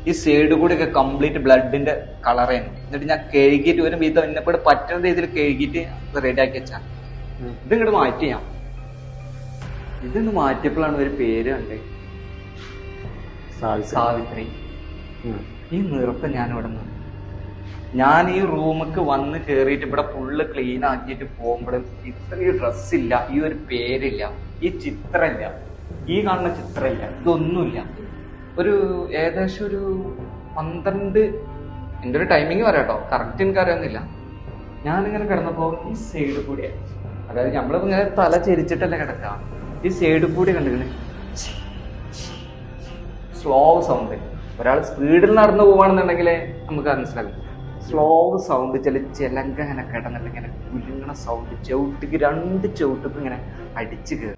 ഈ സൈഡ് കൂടെ ഒക്കെ കംപ്ലീറ്റ് ബ്ലഡിന്റെ കളറായിരുന്നു. എന്നിട്ട് ഞാൻ കഴുകിയിട്ട് ഒരു വിധം എന്നെപ്പോട് പറ്റുന്ന രീതിയിൽ കഴുകിയിട്ട് റെഡിയാക്കി വെച്ചാ ഇതിങ്ങോട്ട് മാറ്റി ഞാൻ ഇതൊന്ന് മാറ്റിയപ്പോഴാണ് ഒരു പേര് കണ്ടേ, സാവിത്രി. ഈ നൃത്തം ഞാൻ ഇവിടെ നിന്ന് ഞാൻ ഈ റൂമിക്ക് വന്ന് കേറിയിട്ട് ഇവിടെ ഫുള്ള് ക്ലീൻ ആക്കിയിട്ട് പോകുമ്പോഴും ഇത്രയും ഡ്രസ്സില്ല, ഈ ഒരു പേരില്ല, ഈ ചിത്രമില്ല, ഈ കാണുന്ന ചിത്രമില്ല, ഇതൊന്നുമില്ല. ഒരു ഏകദേശം ഒരു 12 എൻ്റെ ഒരു ടൈമിങ് പറയാട്ടോ, കറക്റ്റ് എനിക്ക് അറിയാവുന്നില്ല. ഞാനിങ്ങനെ കിടന്നപ്പോ ഈ സൈഡ് കൂടെ, അതായത് നമ്മളിപ്പോ ഇങ്ങനെ തല ചെരിച്ചിട്ടല്ലേ കിടക്കുക, ഈ സൈഡ് കൂടി കണ്ടിങ്ങനെ സ്ലോ സൗണ്ട്. ഒരാൾ സ്പീഡിൽ നടന്നു പോവാണെന്നുണ്ടെങ്കിൽ നമുക്ക് മനസ്സിലാകും. സ്ലോ സൗണ്ട്, ചിലങ്ക ഇങ്ങനെ കിടന്നിട്ട് ഇങ്ങനെ കുലുങ്ങണ സൗണ്ട്, ചവിട്ടിക്ക് 2 ചവിട്ടിക്ക് ഇങ്ങനെ അടിച്ചു കയറും.